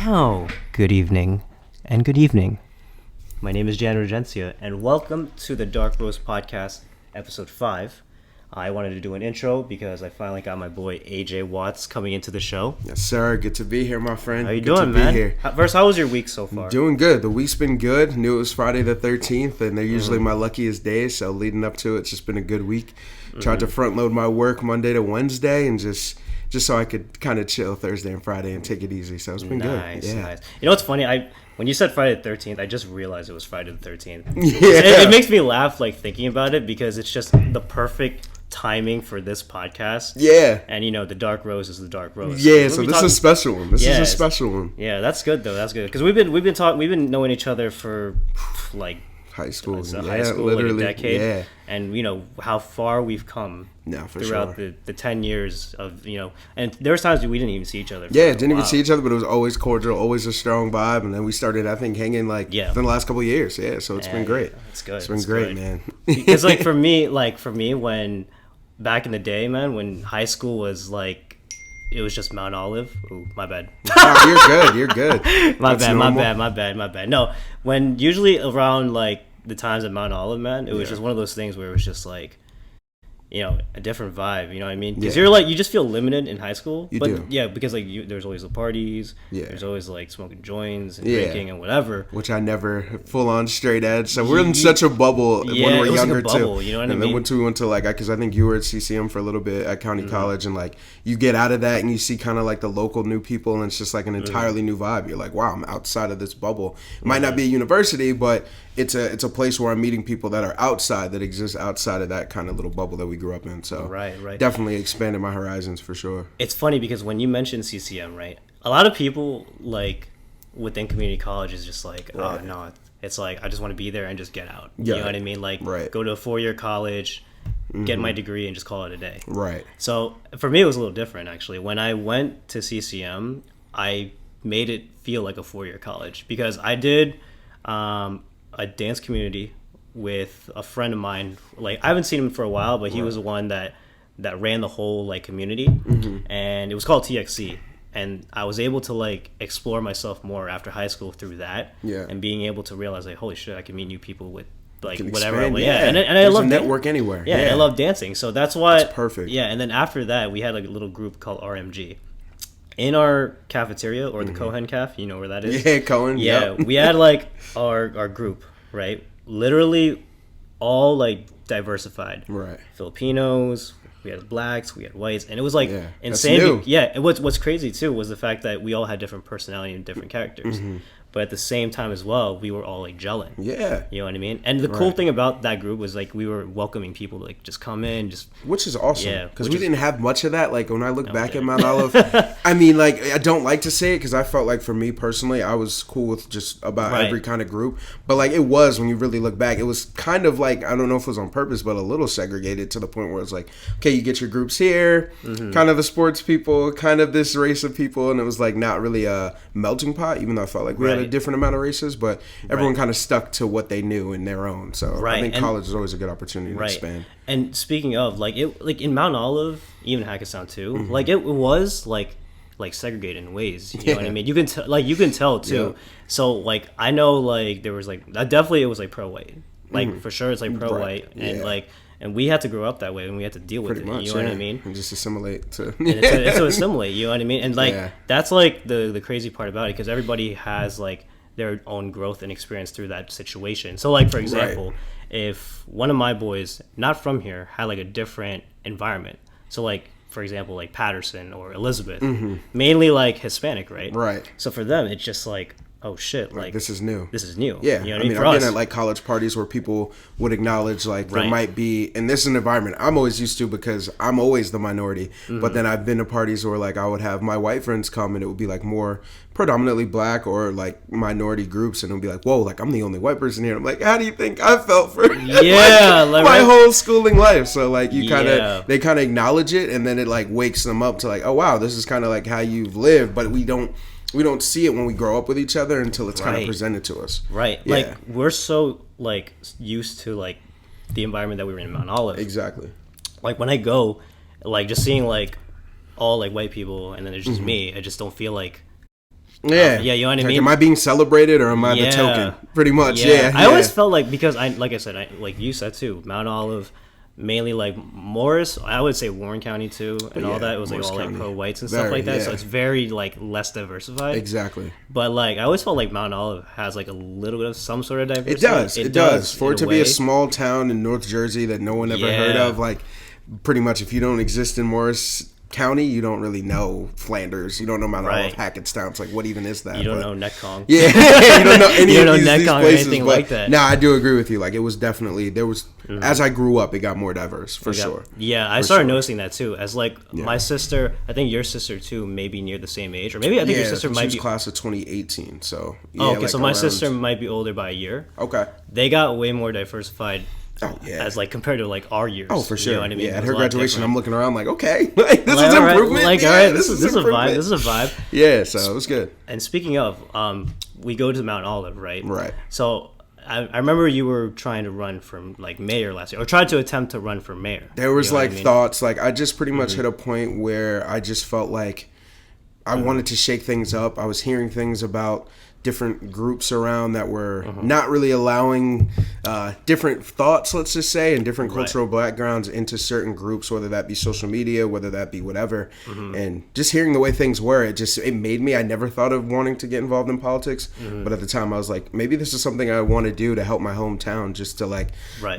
now, good evening, and good evening. My name is Jan Regencia, and welcome to the Dark Rose Podcast, Episode 5. I wanted to do an intro because I finally got my boy AJ Watts coming into the show. Yes, sir. Good to be here, my friend. How you Good doing, to man? Be here. First, how was your week so far? Doing good. The week's been good. Knew it was Friday the 13th, and they're usually my luckiest days, so leading up to it, it's just been a good week. Tried to front load my work Monday to Wednesday, and just so I could kind of chill Thursday and Friday and take it easy. So it's been good. Nice. You know what's funny? When you said Friday the 13th, I just realized it was Friday the 13th. Yeah. It makes me laugh, like, thinking about it, because it's just the perfect timing for this podcast. Yeah. And, you know, the Dark Rose is the Dark Rose. Yeah, so this is a special one. This is a special one. Yeah, that's good, though. That's good. Because we've been knowing each other for, like, high school. High school, literally. like a decade. Yeah. And, you know, how far we've come throughout the 10 years of, you know, and there was times we didn't even see each other. Didn't even see each other, but it was always cordial, always a strong vibe. And then we started, I think, hanging within the last couple of years. Yeah, so it's been great. It's good. It's been great, man. Because, like, for me, when back in the day, man, when high school was like, it was just Mount Olive. Ooh, my bad. Oh, you're good. My bad. No, when usually around, like, the times at Mount Olive, man, it was just one of those things where it was just like, you know, a different vibe, you know what I mean? Because you're like, you just feel limited in high school. You do. Yeah, because, like, there's always the parties. Yeah. There's always, like, smoking joints and drinking and whatever. Which I never full on straight edge. So we're in such a bubble when we're younger, like a bubble, too. You know what I mean? And then once we went to, like, because I think you were at CCM for a little bit at County College, and, like, you get out of that and you see kind of, like, the local new people, and it's just, like, an entirely new vibe. You're like, wow, I'm outside of this bubble. It might not be a university, but it's a place where I'm meeting people that are outside, that exist outside of that kind of little bubble that we grew up in. So right. Definitely expanded my horizons for sure. It's funny because when you mention CCM, right, a lot of people, like, within community college is just like, oh, no, it's like, I just want to be there and just get out. You know what I mean? Like, go to a 4-year college, get my degree, and just call it a day. Right. So for me, it was a little different, actually. When I went to CCM, I made it feel like a 4-year college because I did a dance community with a friend of mine. Like, I haven't seen him for a while, but he was the one that ran the whole, like, community, and it was called TXC. And I was able to, like, explore myself more after high school through that, and being able to realize, like, holy shit, I can meet new people with, like, whatever. And I love network anywhere. Yeah, I love dancing, so that's why. That's perfect. Yeah, and then after that, we had, like, a little group called RMG. In our cafeteria, or the Cohen Caf, you know where that is? Yeah, Cohen. Yeah, we had, like, our group, right? Literally all, like, diversified. Right. Filipinos, we had blacks, we had whites, and it was, like, insane. That's new. Yeah, and what's crazy too was the fact that we all had different personality and different characters. But at the same time as well, we were all, like, gelling. Yeah. You know what I mean? And the cool thing about that group was, like, we were welcoming people to, like, just come in, just... Which is awesome. Yeah. Because we didn't have much of that. Like, when I look back at Mount Olive, I mean, like, I don't like to say it because I felt like, for me personally, I was cool with just about every kind of group. But, like, it was, when you really look back, it was kind of like, I don't know if it was on purpose, but a little segregated to the point where it's like, okay, you get your groups here, kind of the sports people, kind of this race of people, and it was, like, not really a melting pot, even though I felt like we had a different amount of races. But everyone kind of stuck to what they knew in their own. So I think college is always a good opportunity to expand. And speaking of, like, in Mount Olive, even Hackettstown too, like, it was like segregated in ways. You know what I mean? You can tell too. So, like, I know, like, there was, like, that definitely, it was, like, pro white. Like, for sure, it's, like, pro white, and like. And we had to grow up that way, and we had to deal with it. You know what I mean? And just assimilate to. It's to assimilate. You know what I mean? And, like, that's, like, the crazy part about it, because everybody has, like, their own growth and experience through that situation. So, like, for example, if one of my boys, not from here, had, like, a different environment. So, like, for example, like Patterson or Elizabeth, mainly, like, Hispanic, right? Right. So for them, it's just like, oh shit, like, this is new. This is new. Yeah, you know I mean, I've been at, like, college parties where people would acknowledge, like, there might be, and this is an environment I'm always used to because I'm always the minority. But then I've been to parties where, like, I would have my white friends come, and it would be, like, more predominantly black or, like, minority groups, and it would be like, whoa, like, I'm the only white person here. I'm like, how do you think I felt for my whole schooling life? So, like, you kind of they kind of acknowledge it, and then it, like, wakes them up to, like, oh wow, this is kind of like how you've lived, but we don't see it when we grow up with each other until it's kind of presented to us. Right. Yeah. Like, we're so, like, used to, like, the environment that we were in Mount Olive. Exactly. Like, when I go, like, just seeing, like, all, like, white people, and then it's just me, I just don't feel like Yeah, yeah, you know what I like, mean. am I being celebrated or am I the token? Pretty much. Yeah. I always felt like, because like I said, like you said too, Mount Olive, mainly like Morris. I would say Warren County too, and all that. It was like Morris all County. like pro-whites and stuff like that. So it's very like less diversified. Exactly. But like I always felt like Mount Olive has like a little bit of some sort of diversity. It does. For it to be way. a small town in North Jersey that no one ever heard of, like pretty much if you don't exist in Morris County, you don't really know Flanders. You don't know Mount Olive, Hackettstown. It's like, what even is that? You don't know Netcong. Yeah, you don't know any of these Netcong places. Or anything like that. No, I do agree with you. Like, it was definitely, there was, as I grew up, it got more diverse, for sure. Yeah, I started noticing that too. As like my sister, I think your sister too, maybe near the same age, or maybe I think your sister might be class of 2018. So okay, like so my sister might be older by a year. Okay, they got way more diversified. Oh, yeah. As like compared to like our years. Oh, for sure. You know what I mean? Yeah, at her graduation, I'm looking around like, okay, like, this is all right, improvement. Like, yeah, all right, this is a vibe. This is a vibe. Yeah, so it was good. And speaking of, we go to Mount Olive, right? Right. So I remember you were trying to run for like mayor last year, or tried to attempt to run for mayor. There was like thoughts, like I just pretty much hit a point where I just felt like I wanted to shake things up. I was hearing things about different groups around that were not really allowing different thoughts, let's just say, and different cultural backgrounds into certain groups, whether that be social media, whether that be whatever. And just hearing the way things were, it made me, I never thought of wanting to get involved in politics. But at the time I was like, maybe this is something I want to do to help my hometown, just to like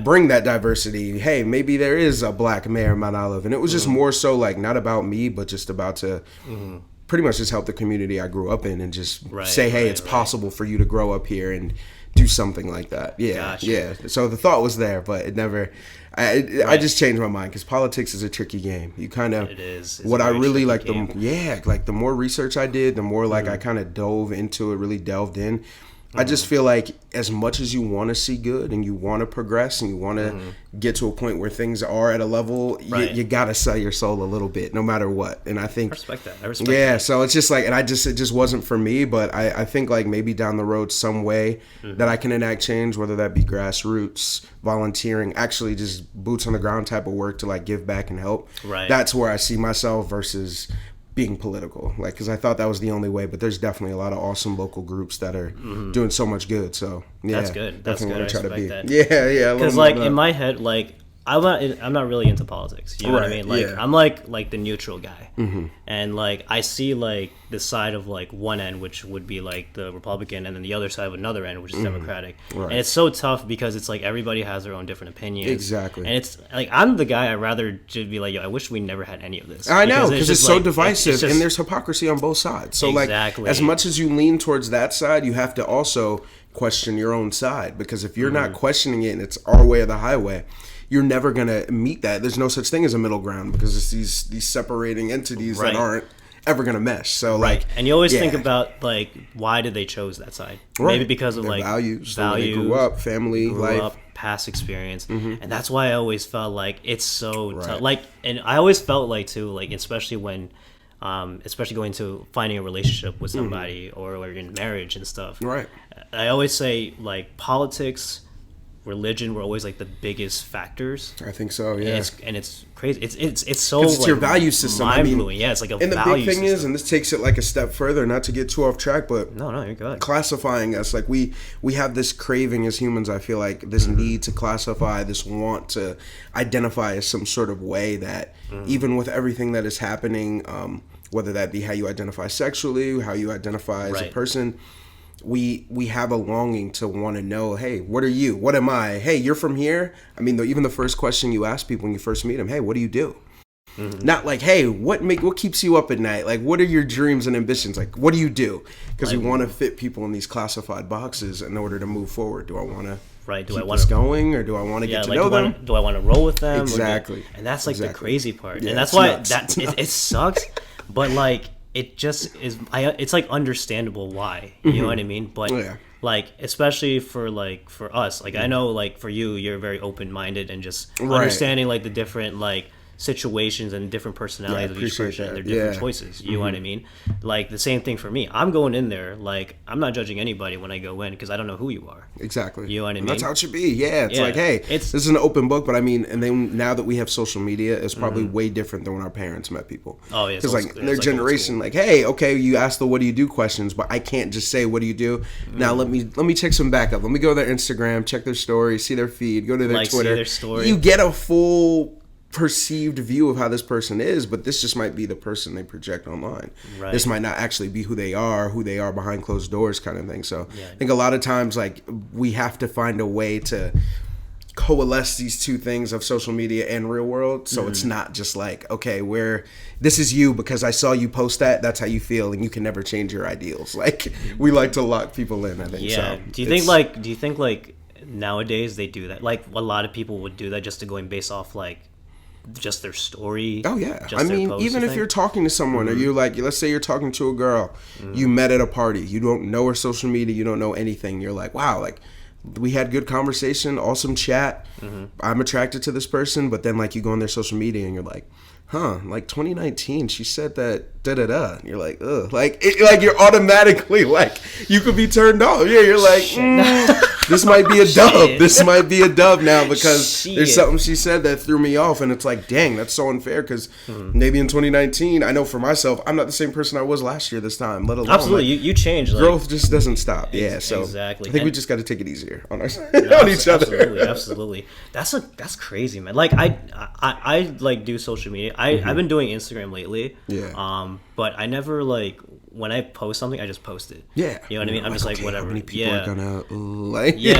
bring that diversity. Hey, maybe there is a black mayor in Mount Olive. And it was just more so like not about me, but just about to pretty much just help the community I grew up in and just say, hey, it's possible for you to grow up here and do something like that. Yeah, yeah. So the thought was there, but it never. I just changed my mind because politics is a tricky game. You kind of. It is. What I really like the more research I did, the more like I kind of dove into it, really delved in. I just feel like as much as you want to see good and you want to progress and you want to get to a point where things are at a level, you got to sell your soul a little bit, no matter what. And I think I respect that. Yeah, so it's just like, and it just wasn't for me. But I think like maybe down the road some way that I can enact change, whether that be grassroots, volunteering, actually just boots on the ground type of work to like give back and help. Right. That's where I see myself versus being political, like, because I thought that was the only way, but there's definitely a lot of awesome local groups that are doing so much good. So yeah, that's good. That's good. I respect that. Yeah. Because like in my head, like I'm not really into politics. You know what I mean? Like I'm like the neutral guy, and like I see like the side of like one end, which would be like the Republican, and then the other side of another end, which is Democratic. And it's so tough because it's like everybody has their own different opinions. Exactly. And it's like I'm the guy. I'd rather just be like, yo, I wish we never had any of this. I know, because it's so divisive, and there's hypocrisy on both sides. So like, as much as you lean towards that side, you have to also question your own side, because if you're not questioning it and it's our way or the highway, you're never going to meet that. There's no such thing as a middle ground, because it's these separating entities that aren't ever going to mesh. So like, and you always think about like, why did they chose that side? Maybe because of their like values, the way they grew up, family, life, past experience. And that's why I always felt like it's so tough. Like, and I always felt like too, like, especially when especially going to finding a relationship with somebody or in marriage and stuff. I always say like politics, religion were always like the biggest factors. I think so, yeah. And it's crazy. It's so it's like, your value system. mind-blowing. Yeah, it's like a value system. And the big thing is, and this takes it like a step further, not to get too off track, but no, you're good. Classifying us, like we have this craving as humans, I feel like, this need to classify, this want to identify as some sort of way that even with everything that is happening, whether that be how you identify sexually, how you identify as a person, we have a longing to want to know, hey, what are you? What am I? Hey, you're from here? I mean, even the first question you ask people when you first meet them, hey, what do you do? Not like, hey, what keeps you up at night? Like, what are your dreams and ambitions? Like, what do you do? Because we want to fit people in these classified boxes in order to move forward. Do I want to keep this going, or do I want to get to know them? Do I want to roll with them? Exactly. And that's like the crazy part. And that's why it sucks. But like, it just is. It's like understandable why. You know what I mean? But like, especially for us, like I know, like for you, you're very open minded and just understanding like the different like situations and different personalities of each person and their that. different choices. You know what I mean? Like the same thing for me. I'm going in there like I'm not judging anybody when I go in because I don't know who you are. Exactly. You know what I mean? And that's how it should be. Yeah. It's Yeah. like, hey, It's- this is an open book, but I mean, and then now that we have social media, it's probably way different than when our parents met people. Oh, yeah, it's Because old like school. their It's like old generation, school. like, hey, okay, you ask the "what do you do" questions, but I can't just say "what do you do." Now let me check some backup. Let me go to their Instagram, check their story, see their feed, go to their Like, see Twitter. their story. You get a full perceived view of how this person is, but this just might be the person they project online. Right. This might not actually be who they are behind closed doors kind of thing. So Yeah. I think a lot of times like we have to find a way to coalesce these two things of social media and real world, so it's not just like, okay, this is you because I saw you post that's how you feel, and you can never change your ideals. Like we like to lock people in, I think. Yeah. So Do you think like nowadays they do that? Like a lot of people would do that just to going based off like just their story. Oh yeah, just I their mean, post, even you if think? you're talking to someone, or you like, let's say you're talking to a girl, you met at a party, you don't know her social media, you don't know anything. You're like, wow, like we had good conversation, awesome chat. I'm attracted to this person, but then like you go on their social media and you're like, huh, like 2019, she said that da da da. And you're like, ugh, like you're automatically like you could be turned off. Yeah, you're like, this might be a dub. Shit. This might be a dub now because Shit. there's something she said that threw me off, and it's like, dang, that's so unfair. Because maybe in 2019, I know for myself, I'm not the same person I was last year this time. Let alone Absolutely, like, you change. Like, growth just doesn't stop. Yeah, so exactly. I think we And- just got to take it easier on our on each other. Absolutely. That's crazy, man. Like I like do social media. I've been doing Instagram lately. Yeah. But I never like when I post something, I just post it. Yeah, You know what I mean? I'm just like okay, whatever. How many people yeah. are gonna like? Yeah,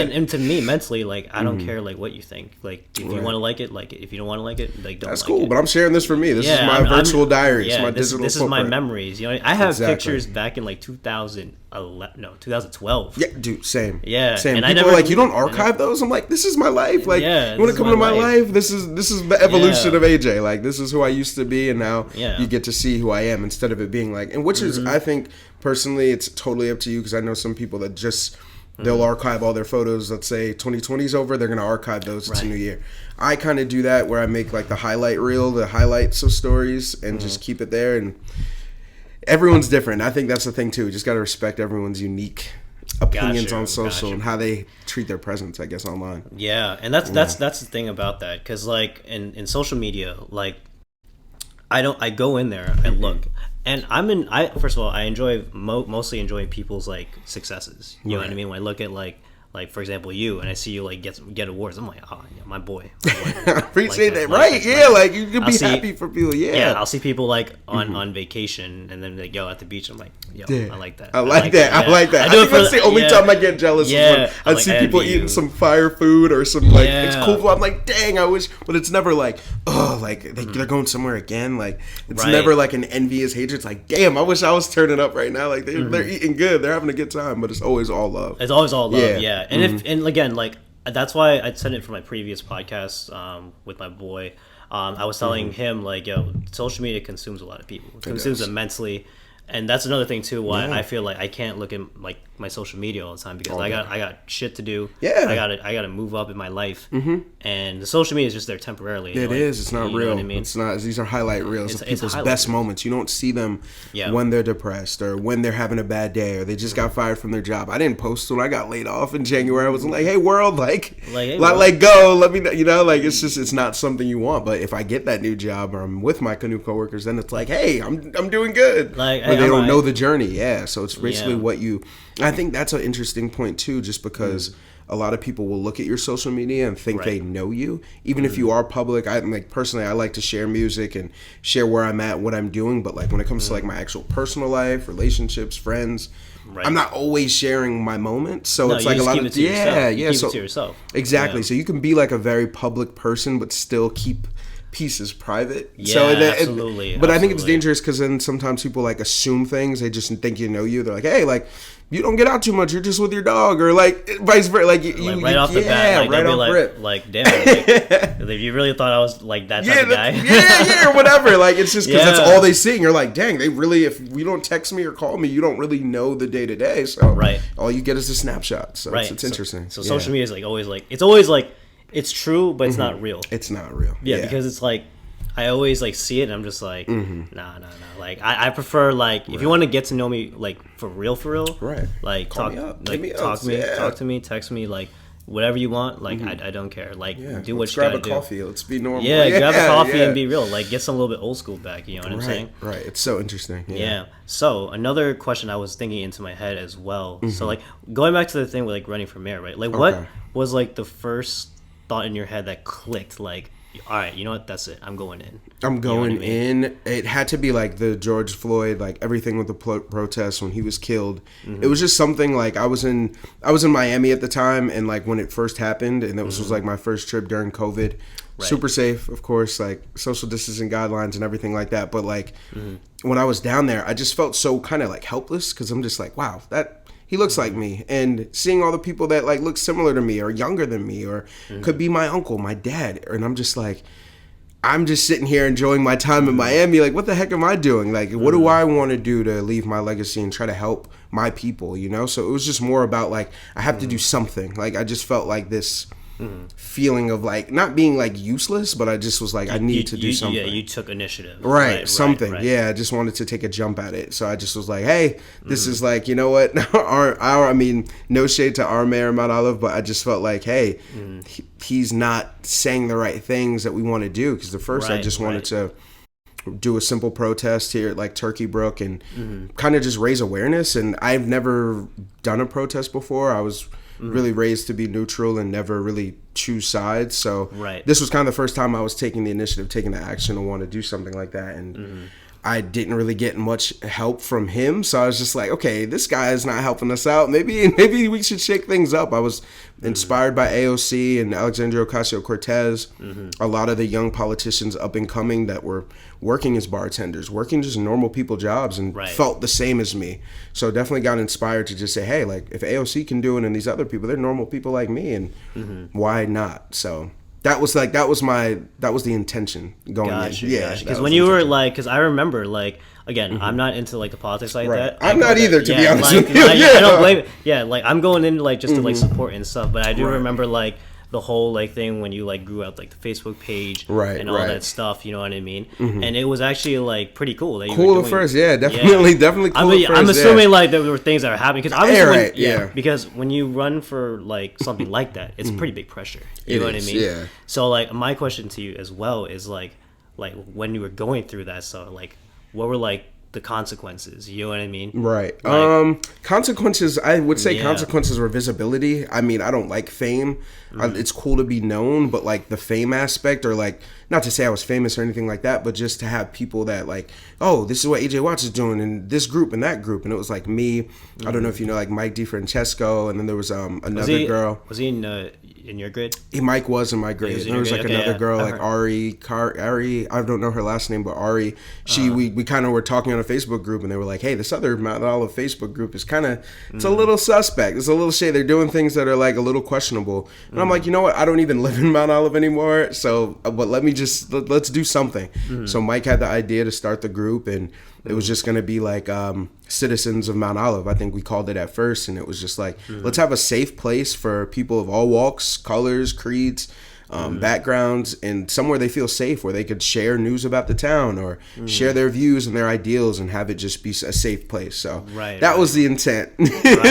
and to me mentally, like I don't care like what you think. Like if you Right. want to like it, like it. If you don't want to like it, like don't. That's like cool, it. but I'm sharing this for me. This is Yeah, my I'm- virtual diary. Yeah, it's my this digital is my footprint. memories. You know, I have Exactly. pictures back in like 2012. Yeah, dude, same. Yeah, Same. and I People never- are like, you don't I archive those? I'm like, this is my life. Like, Yeah, you want this to is come my to my life. life? This is the evolution Yeah. of AJ. Like, this is who I used to be, and now Yeah. you get to see who I am instead of it being like, and which is, I think, personally, it's totally up to you because I know some people that just, they'll archive all their photos. Let's say 2020 is over, they're going to archive those. It's a Right. new year. I kind of do that where I make like the highlight reel, the highlights of stories, and just keep it there. And everyone's different. I think that's the thing too. You just got to respect everyone's unique opinions Gotcha, on social gotcha. and how they treat their presence, I guess, online. Yeah, and that's the thing about that because like in social media, like I go in there and look, and I first of all I enjoy mostly enjoy people's like successes. You know what I Right. mean? When I look at like for example you and I see you like get awards, I'm like, oh yeah, my boy. I appreciate that. Like Right? Yeah, like you can I'll be see- happy for people. Yeah. Yeah, I'll see people like on vacation and then like yo at the beach. I'm like, yo, Yeah. I like that. I like that. I yeah. like that. I, do it think for that's the only yeah. time I get jealous Yeah. is when I I'm see like, people envy eating you. some fire food or some like it's Yeah. cool. I'm like, dang, I wish, but it's never like, oh, like they're going somewhere again. Like it's Right. never like an envious hatred. It's like, damn, I wish I was turning up right now. Like they're eating good, they're having a good time, but it's always all love. It's always all love, Yeah. yeah. And and again, like that's why I said it for my previous podcast with my boy. I was telling him like, yo, social media consumes a lot of people. It consumes does. immensely, and that's another thing too. Why Yeah. I feel like I can't look at like my social media all the time because Oh, I yeah. got shit to do. Yeah. I gotta move up in my life, and the social media is just there temporarily. It like, is. It's not you real. know what I mean? It's not. These are highlight reels It's of a people's highlight best reel. moments. You don't see them Yeah. when they're depressed or when they're having a bad day or they just got fired from their job. I didn't post when I got laid off in January. I wasn't like, "Hey world, like, Like, hey, let world. go. Let me know." You know, like it's just it's not something you want. But if I get that new job or I'm with my new coworkers, then it's like, "Hey, I'm doing good." Like, but hey, they I'm don't know alright. the journey. Yeah. So it's basically Yeah. what you. I think that's an interesting point too, just because. A lot of people will look at your social media and think Right. they know you, even if you are public. I like personally, I like to share music and share where I'm at, what I'm doing. But like when it comes to like my actual personal life, relationships, friends, Right. I'm not always sharing my moments. So No, it's you like a just lot keep of it to yourself. You keep so it to yourself. exactly. Yeah. So you can be like a very public person, but still keep pieces private. So Yeah, absolutely, But I think it's absolutely. dangerous because then sometimes people like assume things. They just think you know you. They're like, hey, like. You don't get out too much. You're just with your dog, or like vice versa. Like, Like right off the bat, like, right they'll be off rip. like, damn, like, if you really thought I was like that type Yeah, of guy. or whatever. Like it's just because that's Yeah. all they see, and you're like, dang, they really. If you don't text me or call me, you don't really know the day to day. So Right. all you get is a snapshot. So Right. it's So- interesting. So, Yeah. social media is like always like it's true, but it's not real. It's not real. Yeah, because it's like I always like see it and I'm just like, nah. Like I prefer like if you want to get to know me like for real, right? Like Call talk, me up. like Hit me talk up. to me, Yeah. talk to me, text me, like whatever you want. Like I don't care. Like do what Let's you grab gotta a coffee. Let's be normal. do. Yeah, grab a coffee yeah. and be real. Like get some a little bit old school back. You know what I'm saying? Right. It's so interesting. Yeah. So another question I was thinking into my head as well. So like going back to the thing with like running for mayor, right? Like what was like the first thought in your head that clicked? Like, all right, you know what? That's it. I'm going in. I'm going you know what I mean? in. It had to be like the George Floyd, like everything with the protests when he was killed. It was just something like I was in Miami at the time, and like when it first happened, and that was like my first trip during COVID. Right. Super safe, of course, like social distancing guidelines and everything like that. But like when I was down there, I just felt so kind of like helpless because I'm just like, wow, that. He looks like me, and seeing all the people that like look similar to me or younger than me or could be my uncle, my dad, and I'm just like, I'm just sitting here enjoying my time in Miami. Like, what the heck am I doing? Like, what do I want to do to leave my legacy and try to help my people, you know? So it was just more about like, I have to do something. Like, I just felt like this feeling of like not being like useless, but I just was like, I need to do something. Yeah, you took initiative. Right, something. Right. Yeah, I just wanted to take a jump at it. So I just was like, hey, this is like, you know what? I mean, no shade to our mayor, Mount Olive, but I just felt like, hey, he's not saying the right things that we want to do. Because I just wanted to do a simple protest here at like Turkey Brook and kind of just raise awareness. And I've never done a protest before. I was really raised to be neutral and never really choose sides. So this was kind of the first time I was taking the initiative, taking the action to want to do something like that. And I didn't really get much help from him. So I was just like, okay, this guy is not helping us out. Maybe we should shake things up. I was inspired by AOC and Alexandria Ocasio-Cortez. A lot of the young politicians up and coming that were working as bartenders, working just normal people jobs and felt the same as me. So definitely got inspired to just say, hey, like if AOC can do it and these other people, they're normal people like me, and why not? So that was the intention going in. Yeah, because when you were like, because I remember like, again, I'm not into like the politics like that. I'm not either, to be honest with you. I don't blame it. Yeah, like I'm going in like just to like support and stuff, but I do remember like the whole like thing when you like grew out like the Facebook page and all that stuff, you know what I mean? And it was actually like pretty cool that you were doing, at first, definitely cool at first. I'm assuming like there were things that were happening because obviously because when you run for like something like that, it's pretty big pressure. You know what I mean? Yeah. So like my question to you as well is like when you were going through that stuff, like what were like the consequences, you know what I mean? Right. Like, consequences, I would say consequences were visibility. I mean, I don't like fame. It's cool to be known, but like the fame aspect, or like, not to say I was famous or anything like that, but just to have people that like, oh, this is what AJ Watts is doing in this group and that group. And it was like me, I don't know if you know, like Mike DiFrancesco, and then there was another girl. Was he in your grade? Mike was in my grade. And there was like another girl, like Ari, I don't know her last name, but Ari. We kind of were talking on a Facebook group, and they were like, hey, this other Mount Olive Facebook group is kind of, it's a little suspect. It's a little shady. They're doing things that are like a little questionable. And I'm like, you know what? I don't even live in Mount Olive anymore. So, but let's do something. So Mike had the idea to start the group, and it was just going to be like Citizens of Mount Olive. I think we called it at first. And it was just like, let's have a safe place for people of all walks, colors, creeds, backgrounds, and somewhere they feel safe, where they could share news about the town or share their views and their ideals and have it just be a safe place. So that was the intent,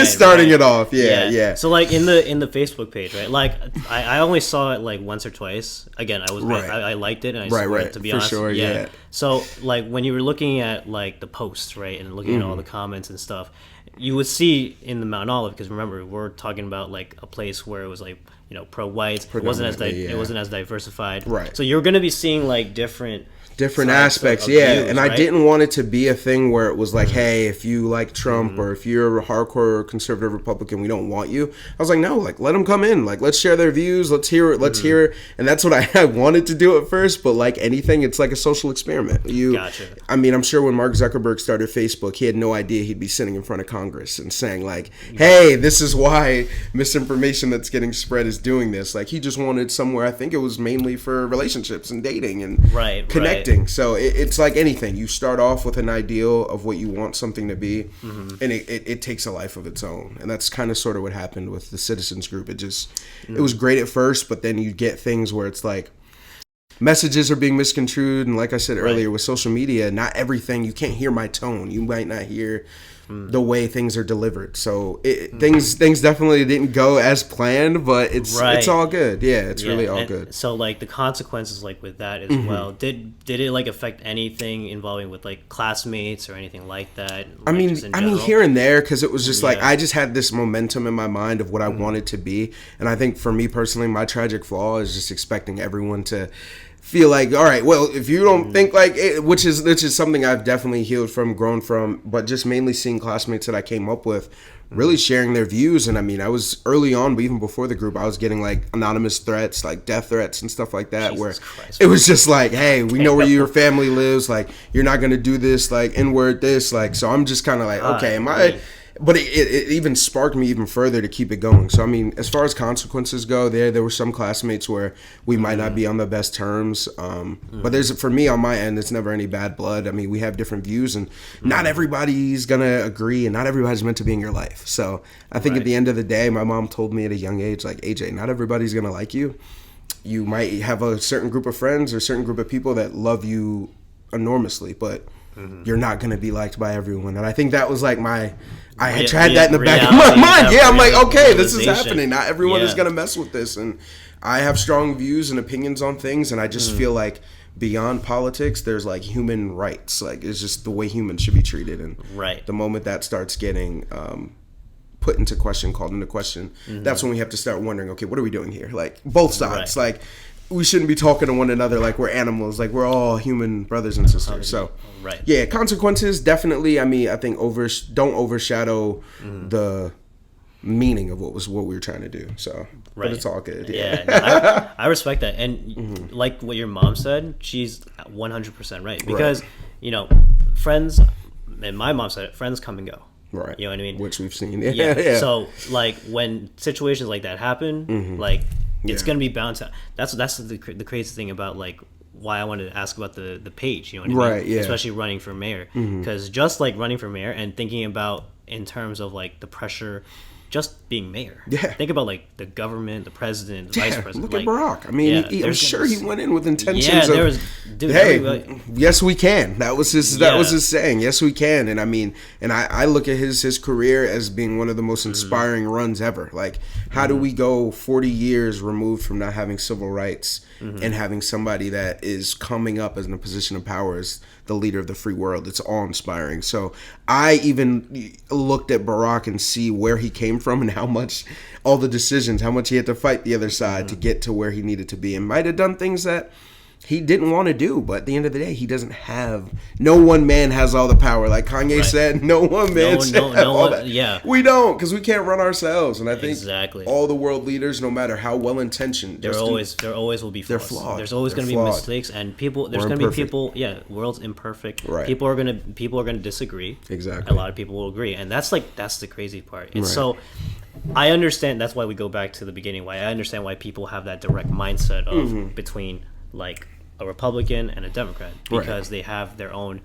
starting it off. Yeah. So like in the Facebook page, right? Like I only saw it like once or twice. Again, I liked it and I supported it, to be honest. For sure, yeah. So like when you were looking at like the posts, right, and looking at all the comments and stuff, you would see in the Mount Olive, because remember we're talking about like a place where it was like, you know, pro-white. It wasn't as diversified. Right. So you're going to be seeing like different aspects, views, and I didn't want it to be a thing where it was like, hey, if you like Trump or if you're a hardcore conservative Republican, we don't want you. I was like, no, like let them come in, like let's share their views, let's hear it, and that's what I wanted to do at first. But like anything, it's like a social experiment. Gotcha. I mean, I'm sure when Mark Zuckerberg started Facebook, he had no idea he'd be sitting in front of Congress and saying like, hey, this is why misinformation that's getting spread is doing this. Like he just wanted somewhere, I think it was mainly for relationships and dating and connecting. So it's like anything. You start off with an ideal of what you want something to be, and it takes a life of its own. And that's kind of sort of what happened with the Citizens Group. It was great at first, but then you get things where it's like, messages are being misconstrued, and like I said earlier, Right. with social media, not everything, you can't hear my tone, you might not hear the way things are delivered. So things definitely didn't go as planned, but it's Right. all good. Yeah, it's Yeah, really all and good. So like the consequences like with that as well. Did it like affect anything involving with like classmates or anything like that? I like, mean, just in I mean, general? here and there, because it was just like Yeah. I just had this momentum in my mind of what I wanted to be, and I think for me personally, my tragic flaw is just expecting everyone to feel like, all right, well, if you don't think like it, which is something I've definitely healed from, grown from, but just mainly seeing classmates that I came up with really sharing their views. And I mean, I was early on, but even before the group, I was getting like anonymous threats, like death threats and stuff like that, Jesus where Christ. it was just like, hey, we know where your family lives, like you're not gonna do this, like N-word this, like. So I'm just kind of like, okay, am I? But it even sparked me even further to keep it going. So I mean, as far as consequences go, there were some classmates where we might not be on the best terms. But there's, for me on my end, it's never any bad blood. I mean, we have different views, and not everybody's gonna agree, and not everybody's meant to be in your life. So I think at the end of the day, my mom told me at a young age, like, AJ, not everybody's gonna like you. You might have a certain group of friends or a certain group of people that love you enormously, but you're not going to be liked by everyone. And I think that was like I had tried that in the back of my mind. Yeah, I'm like, okay, this is happening. Not everyone is going to mess with this. And I have strong views and opinions on things. And I just feel like beyond politics, there's like human rights. Like, it's just the way humans should be treated. And the moment that starts getting put into question, called into question, that's when we have to start wondering, okay, what are we doing here? Like, both sides. Like, we shouldn't be talking to one another like we're animals. Like, we're all human brothers and sisters. So, yeah, consequences, definitely. I mean, I think don't overshadow the meaning of what we were trying to do. So, but it's all good. Yeah, no, I respect that. And like what your mom said, she's 100% right. Because, you know, friends, and my mom said it, friends come and go. Right. You know what I mean? Which we've seen. Yeah. So, like, when situations like that happen, like, it's going to be bound to... That's the crazy thing about, like, why I wanted to ask about the page, you know what I mean? Right, yeah. Especially running for mayor. Because just, like, running for mayor and thinking about in terms of, like, the pressure... just being mayor. Yeah. Think about like the government, the president, the vice president. Look at Barack. I mean, I'm sure he went in with intentions yes, we can. That was his saying. Yes, we can. And I mean, and I look at his career as being one of the most inspiring runs ever. Like, how do we go 40 years removed from not having civil rights and having somebody that is coming up as in a position of power as the leader of the free world? It's all inspiring. So I even looked at Barack and see where he came from and how much all the decisions, how much he had to fight the other side to get to where he needed to be, and might have done things that he didn't want to do. But at the end of the day, he doesn't have, no one man has all the power. Like Kanye said, no one man that. We don't, because we can't run ourselves. And I think all the world leaders, no matter how well intentioned, there always will be flaws. They're flawed. There's always going to be mistakes, and there's going to be people. Yeah, world's imperfect. Right. People are going to disagree. Exactly. A lot of people will agree, and that's the crazy part. And so I understand. That's why we go back to the beginning. Why I understand why people have that direct mindset of between like a Republican and a Democrat, because they have their own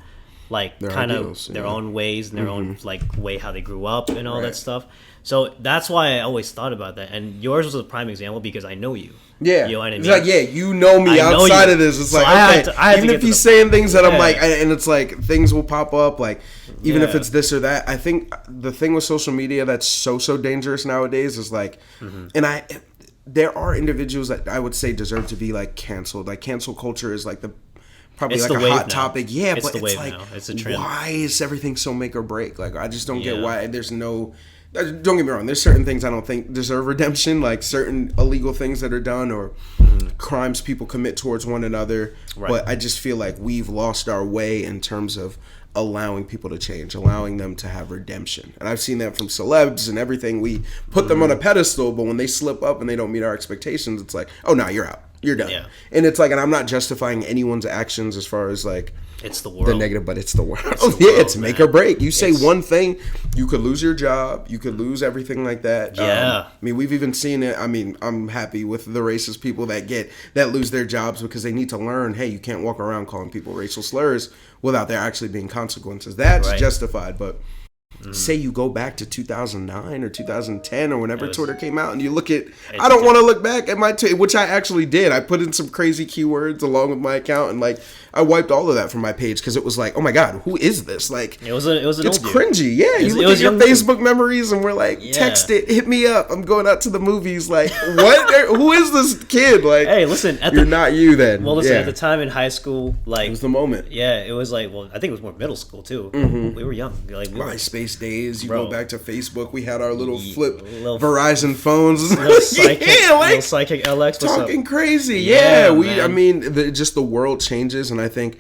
like their kind ideals, of their own ways and their own like way how they grew up and all that stuff. So that's why I always thought about that. And yours was a prime example because I know you. Yeah. You know what I mean? It's like, yeah, you know me outside of this. It's so like, okay, even if he's saying things that I'm like, and it's like things will pop up, like even if it's this or that. I think the thing with social media that's so dangerous nowadays is like, and there are individuals that I would say deserve to be like canceled. Like cancel culture is like probably like a hot topic. Yeah, but it's like, it's a trend. Why is everything so make or break? Like, I just don't get why there's no... Don't get me wrong, there's certain things I don't think deserve redemption, like certain illegal things that are done or crimes people commit towards one another. But I just feel like we've lost our way in terms of allowing people to change, allowing them to have redemption. And I've seen that from celebs and everything. We put them on a pedestal, but when they slip up and they don't meet our expectations, it's like, oh, no, you're out. You're done. Yeah. And it's like, and I'm not justifying anyone's actions as far as like it's the world. The negative, but it's the world. It's make or break. You say one thing, you could lose your job, you could lose everything like that. Yeah. I mean, we've even seen it. I mean, I'm happy with the racist people that lose their jobs because they need to learn, hey, you can't walk around calling people racial slurs without there actually being consequences. That's justified, but say you go back to 2009 or 2010 or whenever Twitter came out, and you look at, I don't want to look back at my which I actually did. I put in some crazy keywords along with my account, and like I wiped all of that from my page because it was like, oh my god, who is this? Like it was an it's old cringy. Yeah, you look at your Facebook memories, and we're like, text it, hit me up. I'm going out to the movies. Like what? Who is this kid? Like, hey, listen, you're not you then. Well, listen, at the time in high school, like it was the moment. Yeah, it was like, well, I think it was more middle school too. We were young, like MySpace days. You go back to Facebook. We had our little flip little Verizon phones. Little psychic, like psychic LX. Talking crazy. Yeah, I mean, just the world changes, and I think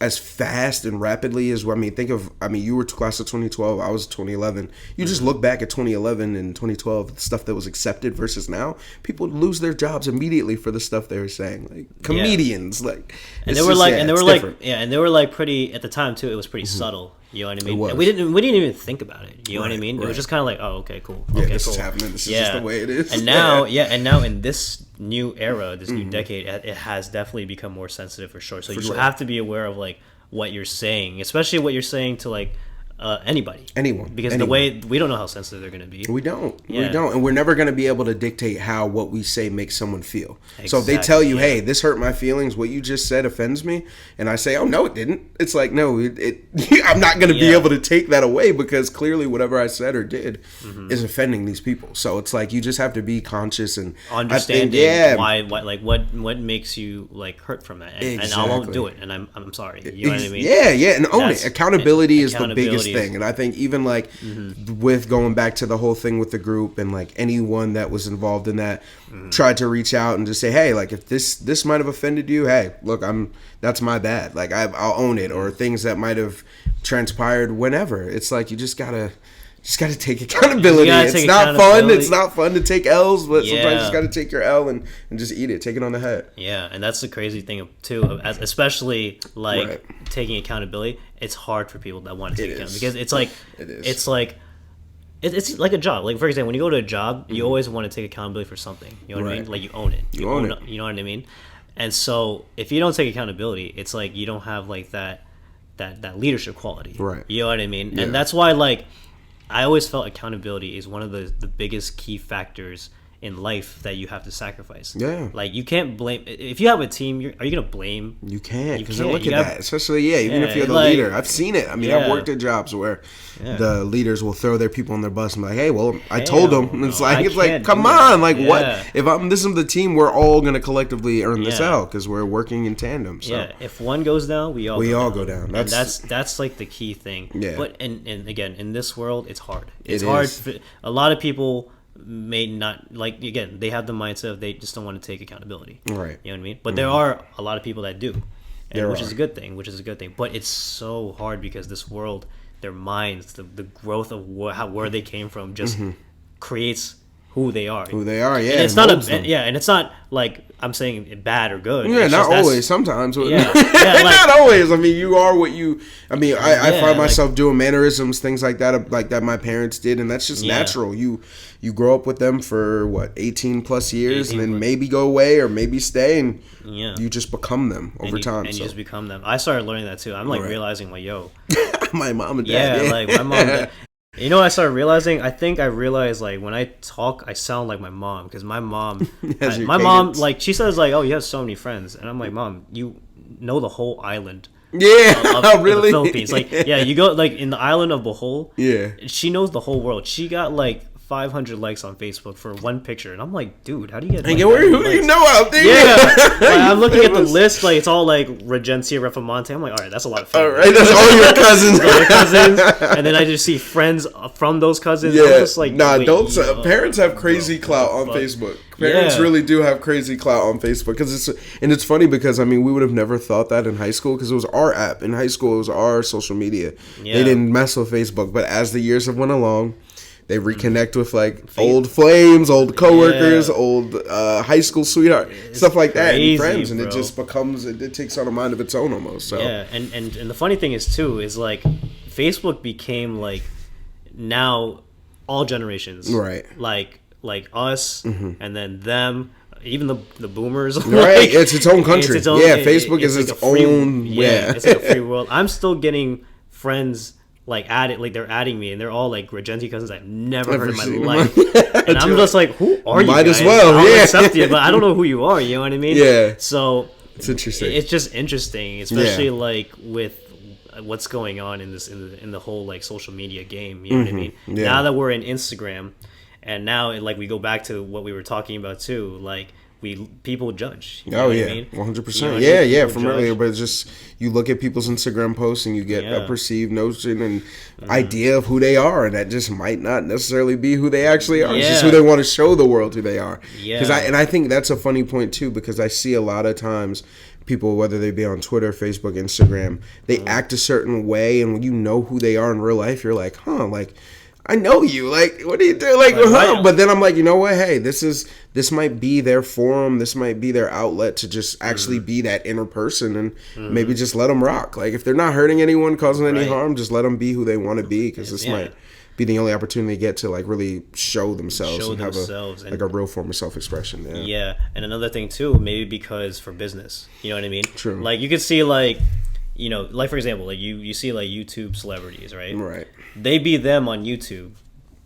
as fast and rapidly as you were class of 2012, I was 2011. You just look back at 2011 and 2012, the stuff that was accepted versus now, people lose their jobs immediately for the stuff they were saying. Like comedians, like, and they were like pretty at the time too. It was pretty subtle. You know what I mean? And we didn't even think about it. You know what I mean? It was just kind of like, oh, okay, cool. Okay, this is happening. This is just the way it is. And now, and now in this new era, this new decade, it has definitely become more sensitive for sure. So you have to be aware of like what you're saying, especially what you're saying to like anyone, because the way we don't know how sensitive they're going to be. We don't, and we're never going to be able to dictate how what we say makes someone feel. So if they tell you, hey, this hurt my feelings, what you just said offends me, and I say, oh no, it didn't, it's like, no, I'm not going to be able to take that away, because clearly whatever I said or did is offending these people. So it's like, you just have to be conscious and understanding why like what makes you like hurt from that, and I won't do it, and I'm sorry. You know what I mean? Yeah, and own it. Accountability is the biggest thing. And I think even like with going back to the whole thing with the group, and like anyone that was involved in that tried to reach out and just say, hey, like if this might have offended you, hey, look, that's my bad, like I'll own it. Or things that might have transpired whenever, it's like you just gotta take accountability. It's not fun. It's not fun to take L's, but sometimes you just gotta take your L and just eat it. Take it on the head. Yeah, and that's the crazy thing too, especially like taking accountability. It's hard for people that want to take accountability, because it's like a job. Like, for example, when you go to a job, you always want to take accountability for something. You know what I mean? Like, you own it. You own it. You know what I mean? And so if you don't take accountability, it's like you don't have like that leadership quality. Right. You know what I mean? Yeah. And that's why, like, I always felt accountability is one of the biggest key factors in life that you have to sacrifice. Yeah. Like, you can't blame... If you have a team, are you going to blame... You can't. Because look at that. Especially, even if you're the leader. I've seen it. I mean, I've worked at jobs where the leaders will throw their people on their bus and be like, hey, well, I told them. And it's like, come on. Like, what? If this is the team, we're all going to collectively earn this out, because we're working in tandem. So. Yeah. If one goes down, we all go down. That's like the key thing. Yeah. But, and again, in this world, it's hard. It's hard. A lot of people... may not, like, again, they have the mindset of they just don't want to take accountability, right? You know what I mean? But there are a lot of people that do, which is a good thing. But it's so hard because this world, their minds, the growth of where they came from, just creates who they are. Yeah, and it's not and it's not like I'm saying bad or good. Yeah, not always. Sometimes. Like, not always. I mean, you are what you. I mean, I find myself doing mannerisms, things like that my parents did, and that's just natural. You grow up with them for 18 plus years, and then maybe go away or maybe stay, and you just become them over time. And you just become them. I started learning that too. I'm like realizing, like, yo, my mom and dad. Like my mom and dad. You know what I started realizing? I think I realized, like, when I talk, I sound like my mom, because my mom, like, she says, like, oh, you have so many friends, and I'm like, Mom, you know the whole island. Of really? The Philippines. Like, you go, like, in the island of Bohol. Yeah. She knows the whole world. She got, like, 500 likes on Facebook for one picture, and I'm like, dude, how do you get? Like, who do you know out there? Yeah, like, I'm looking at the list, like, it's all like Regencia, Refamonte. I'm like, all right, that's a lot of family. All right, that's all your cousins. And then I just see friends from those cousins. Yeah, I'm just like, parents have crazy clout on Facebook. Parents really do have crazy clout on Facebook, because it's funny because, I mean, we would have never thought that in high school, because it was our app in high school. It was our social media. Yeah. They didn't mess with Facebook, but as the years have went along, they reconnect with like old flames, old coworkers, old high school sweetheart, stuff like that, and friends, and it just becomes it takes on a mind of its own almost. So and the funny thing is too is like Facebook became like now all generations, right? Like us, and then them. Even the boomers, right? Like, it's its own country. Facebook is its own. It's like a free world. I'm still getting friends they're adding me, and they're all like Regency cousins I've never heard in my seen life. And I'm just like, who are you Might guys? as well, I'll yeah. accept you, but I don't know who you are. You know what I mean? Yeah. So It's interesting. it's just interesting, especially like with what's going on in this in the whole like social media game. You know what I mean? Yeah. Now that we're in Instagram, and now like we go back to what we were talking about too, like. People judge. You know Oh what I yeah, mean? 100%. You know, Yeah, people from judge. earlier, but it's just you look at people's Instagram posts and you get a Yeah. perceived notion and idea of who they are, and that just might not necessarily be who they actually are. It's just who Yeah. they want to show the world who they are. Yeah. Because I think that's a funny point too, because I see a lot of times people, whether they be on Twitter, Facebook, Instagram, they act a certain way, and when you know who they are in real life, you're like, huh, like. I know you. Like, what do you do? Like, why- but then I'm like, you know what? Hey, this might be their forum. This might be their outlet to just actually be that inner person, and maybe just let them rock. Like, if they're not hurting anyone, causing any Right. harm, just let them be who they want to be. Because this Yeah. might be the only opportunity they get to like really show themselves Show and themselves have and- a real form of self-expression. Yeah. Yeah, and another thing too, maybe because for business, you know what I mean? True. Like you could see like, you know, like for example, like you see like YouTube celebrities, right? Right. They be them on YouTube,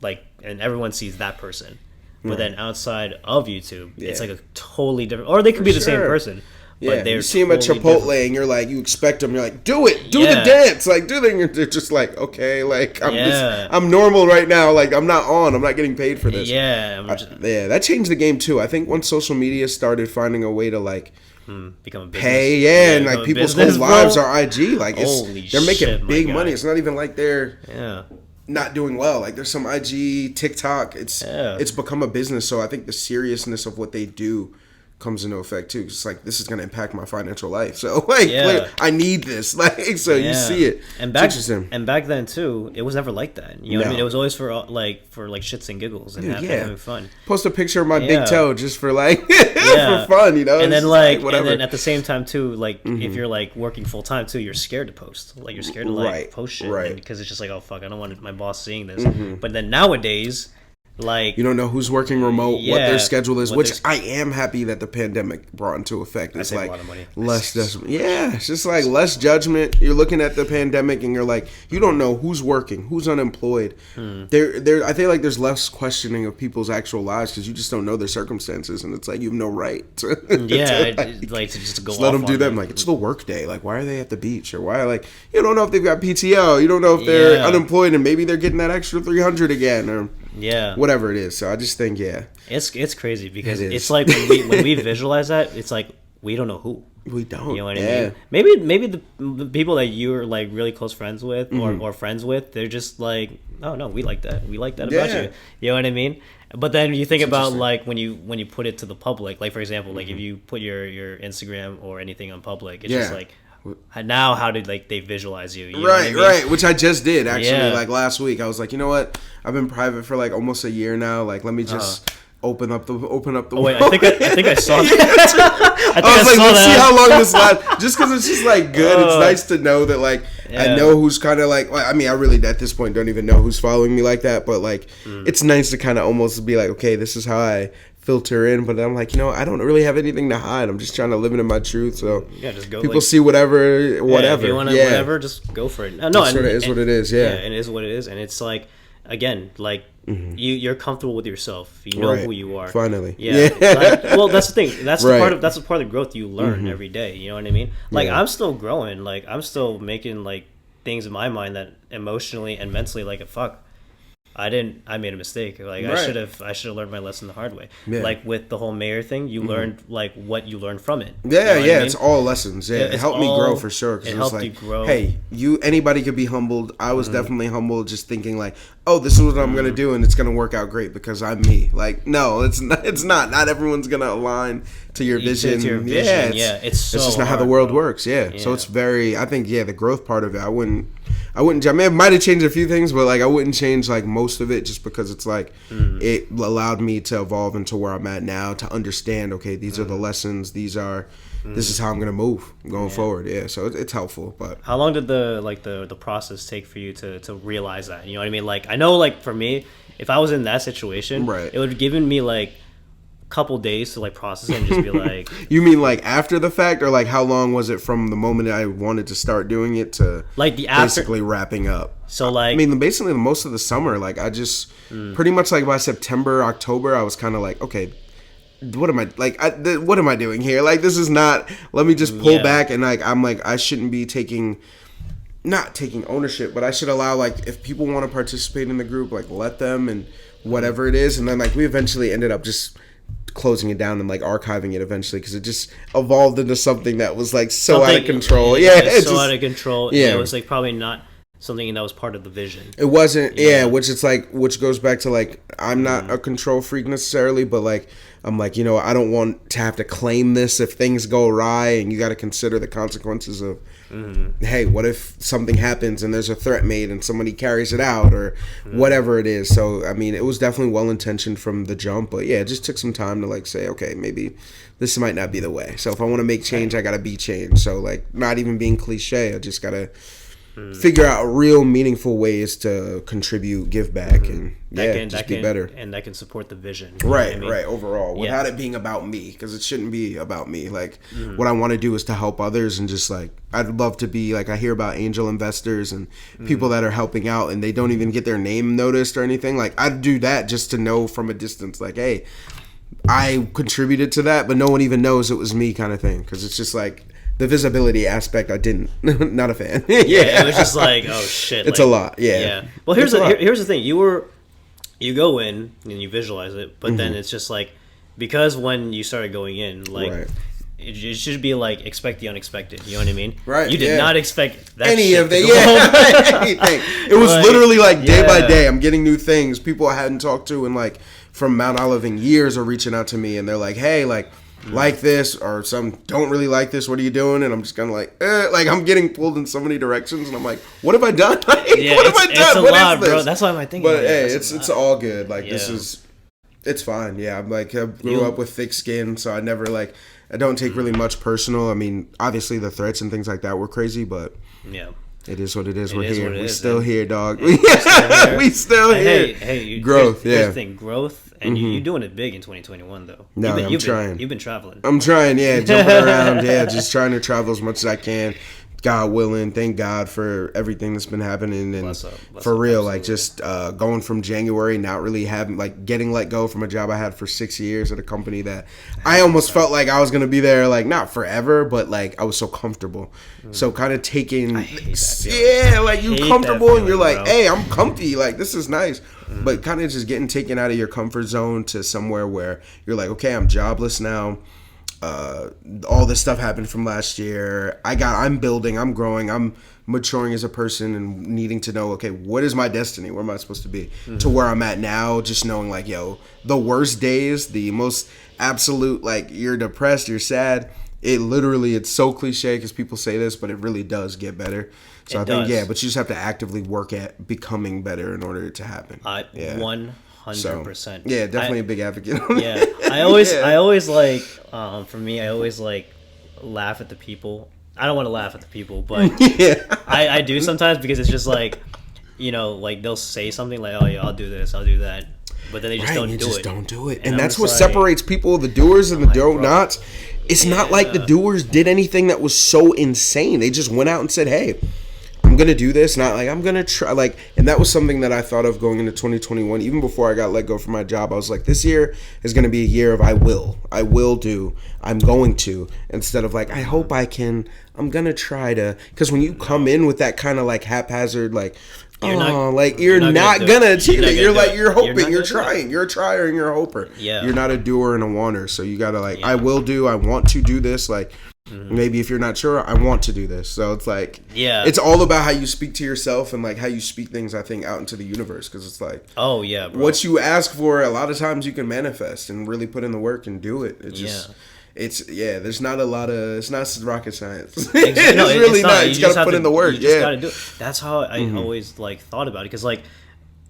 like, and everyone sees that person. But then outside of YouTube, it's Yeah. like a totally different, or they could be the same sure. person. Yeah, But they're you see them at totally Chipotle different. and you're like, you expect them. You're like, do it, do the Yeah. dance, like do the. And they're just like, okay, like Yeah. I'm normal right now. Like I'm not on. I'm not getting paid for this. Yeah, I'm just, Yeah, that changed the game too. I think once social media started finding a way to like become a business. pay, yeah, and become like a people's business, whole lives bro. are IG. Like Holy they're making shit, my big guy. money. It's not even like they're Yeah. not doing well. Like there's some IG, TikTok. Yeah. It's become a business. So I think the seriousness of what they do comes into effect too. It's like this is going to impact my financial life. So like Yeah. I need this. Like so you Yeah. see it. And It's back interesting. and back then too, it was never like that. You know what I No. mean? It was always for like shits and giggles and Dude, having fun. Post a picture of my Yeah. big toe just for like Yeah. for fun, you know. And It's then just like whatever. and then at the same time too, like if you're like working full time too, you're scared to post. Like you're scared to like Right, post shit, right. because it's just like, oh fuck, I don't want my boss seeing this. But then nowadays, like you don't know who's working remote, what Yeah, their schedule is, what which their- I am happy that the pandemic brought into effect. It's save a like lot of money. less judgment. Yeah, it's just like less judgment. You're looking at the pandemic and you're like, you don't know who's working, who's unemployed. There, I feel like there's less questioning of people's actual lives because you just don't know their circumstances, and it's like you have no right. To, yeah, to, like to just go just let off them do on that. them. I'm like, it's the work day. Like, why are they at the beach? Or why, like, you don't know if they've got PTO. You don't know if they're Yeah. unemployed and maybe they're getting that extra 300 again or Yeah, whatever it is. So I just think, yeah, it's crazy because It is. it's like when we visualize that, it's like we don't know who. we don't. You know what yeah. I mean? Maybe the people that you're like really close friends with Mm-hmm. or friends with, they're just like, oh no, we like that. We like that about Yeah. you. You know what I mean? But then you think about interesting. like when you put it to the public, like for example, like if Mm-hmm. you put your Instagram or anything on public, it's just Yeah. like now how did like they visualize you? You know what I Right, mean? right. Which I just did actually. Yeah. Like last week, I was like, you know what? I've been private for like almost a year now. Like, let me just open up the. Oh wait, I think I saw that. I think I was like, saw let's see that. how long this lasts. Just because it's just like good. It's nice to know that like I Yeah. know who's kind of like. Well, I mean, I really at this point don't even know who's following me like that. But like, it's nice to kind of almost be like, okay, this is how I filter in. But I'm like, you know, I don't really have anything to hide. I'm just trying to live into my truth. So Yeah, just go. people like, see whatever, yeah, whatever. if you want to, yeah, whatever, just go for it. No, It sorta is what it is, yeah. it is what it is, and it's like again, like you're comfortable with yourself. You know Right. who you are. Finally. Yeah. Yeah. Like, well, that's the thing. That's the Right. part of the growth you learn every day. You know what I mean? Like Yeah. I'm still growing. Like I'm still making like things in my mind that emotionally and mentally, like fuck. I made a mistake. Like Right. I should have learned my lesson the hard way. Yeah. Like with the whole mayor thing, you learned like what you learned from it. You Yeah, know what I yeah, mean? it's all lessons. Yeah, it it's helped me all- grow for sure. 'Cause it it was helped you like, grow. hey, anybody could be humbled. I was definitely humbled, just thinking like, oh, this is what I'm gonna do, and it's gonna work out great because I'm me. Like, no, it's not. It's not. Not everyone's gonna align to your vision. To your vision. Yeah, It's so it's just not how the hard, world bro. works. Yeah. So Yeah. it's very. I think the growth part of it. I wouldn't. I might have changed a few things, but like I wouldn't change like most of it just because it's like it allowed me to evolve into where I'm at now to understand. Okay, these are the lessons. These are. This is how I'm gonna move going forward. Yeah, so it's helpful, but How long did the process take for you to realize that? You know what I mean? Like I know, like for me, if I was in that situation, Right. it would have given me like couple days to like process it and just be like. You mean like after the fact, or like how long was it from the moment I wanted to start doing it to like the basically wrapping up? So like, I mean, basically most of the summer, like I just pretty much like by September, October, I was kind of like, okay, what am I like? What am I doing here? Like, this is not. Let me just pull back, and like I'm like I shouldn't be not taking ownership, but I should allow like if people want to participate in the group, like let them and whatever it is, and then like we eventually ended up just closing it down and like archiving it eventually because it just evolved into something that was like so out of control. It's so out of control. Yeah, it was like probably not something that was part of the vision. It wasn't. Which it's like, which goes back to like I'm not a control freak necessarily, but like I'm like, you know, I don't want to have to claim this if things go awry, and you got to consider the consequences of hey, what if something happens and there's a threat made and somebody carries it out or whatever it is. So I mean, it was definitely well intentioned from the jump, but yeah, it just took some time to like say, okay, maybe this might not be the way. So if I want to make change, I gotta be changed. So like, not even being cliche, I just gotta figure out real meaningful ways to contribute, give back, and be better. And that can support the vision. Right, right, overall. Without it being about me, because it shouldn't be about me. Like, what I want to do is to help others, and just like, I'd love to be, like, I hear about angel investors and people that are helping out, and they don't even get their name noticed or anything. Like, I'd do that just to know from a distance, like, hey, I contributed to that, but no one even knows it was me kind of thing. Because it's just like, the visibility aspect, I didn't. Not a fan. It was just like, oh shit. It's like, a lot. Yeah. Well, here's the thing. You go in and you visualize it, but then it's just like, because when you started going in, like it should be like expect the unexpected. You know what I mean? Right. You did not expect that any shit of the anything. It was like, literally like day by day. I'm getting new things. People I hadn't talked to in like from Mount Olive in years are reaching out to me, and they're like, hey, like this, or some don't really like this, what are you doing? And I'm just kind of like I'm getting pulled in so many directions, and I'm like, what have I done? What have I done? It's a lot, bro. That's why I'm thinking. But hey, it's all good. Like this is, it's fine. Yeah, I'm like, I grew up with thick skin, so I never like, I don't take really much personal. I mean, obviously the threats and things like that were crazy, but it is what it is. We're here. We're still here, dog. We still here. Hey, growth. Here's the thing, growth. And you're doing it big in 2021, though. No, I'm trying. You've been traveling. I'm trying, jumping around, just trying to travel as much as I can. God willing, thank God for everything that's been happening, and for real, like just going from January, not really having like getting let go from a job I had for 6 years at a company that I almost felt like I was gonna be there, like not forever, but like I was so comfortable, so kind of taking, like you comfortable, and you're like, hey, I'm comfy, like this is nice. But kind of just getting taken out of your comfort zone to somewhere where you're like, okay, I'm jobless now. All this stuff happened from last year. I'm building, I'm growing, I'm maturing as a person, and needing to know, okay, what is my destiny? Where am I supposed to be? To where I'm at now, just knowing like, yo, the worst days, the most absolute, like you're depressed, you're sad. It's so cliche because people say this, but it really does get better. So I think, but you just have to actively work at becoming better in order to happen. 100%. Yeah, definitely a big advocate. I always like, for me, I always like laugh at the people. I don't want to laugh at the people, but I do sometimes, because it's just like, you know, like they'll say something like, oh yeah, I'll do this, I'll do that. But then they just don't do it. And that's what separates people, the doers and the do-nots. It's not like the doers did anything that was so insane. They just went out and said, hey, I'm going to do this. Not like I'm going to try. Like, and that was something that I thought of going into 2021. Even before I got let go from my job, I was like, this year is going to be a year of I will do. I'm going to. Instead of like, I hope I can. I'm going to try to. Because when you come in with that kind of like haphazard, like, you're not gonna achieve it. You're like, you're hoping, you're trying, you're a trier and you're a hoper. Yeah. You're not a doer and a wanter. So you gotta like, I want to do this. Like, maybe if you're not sure, I want to do this. So it's like, it's all about how you speak to yourself and like how you speak things, I think, out into the universe. Because it's like, oh yeah, bro. What you ask for, a lot of times you can manifest and really put in the work and do it. It's just. There's not a lot of, it's not rocket science. It's really not. You just gotta put in the work. You just gotta do it. That's how I always like thought about it, because like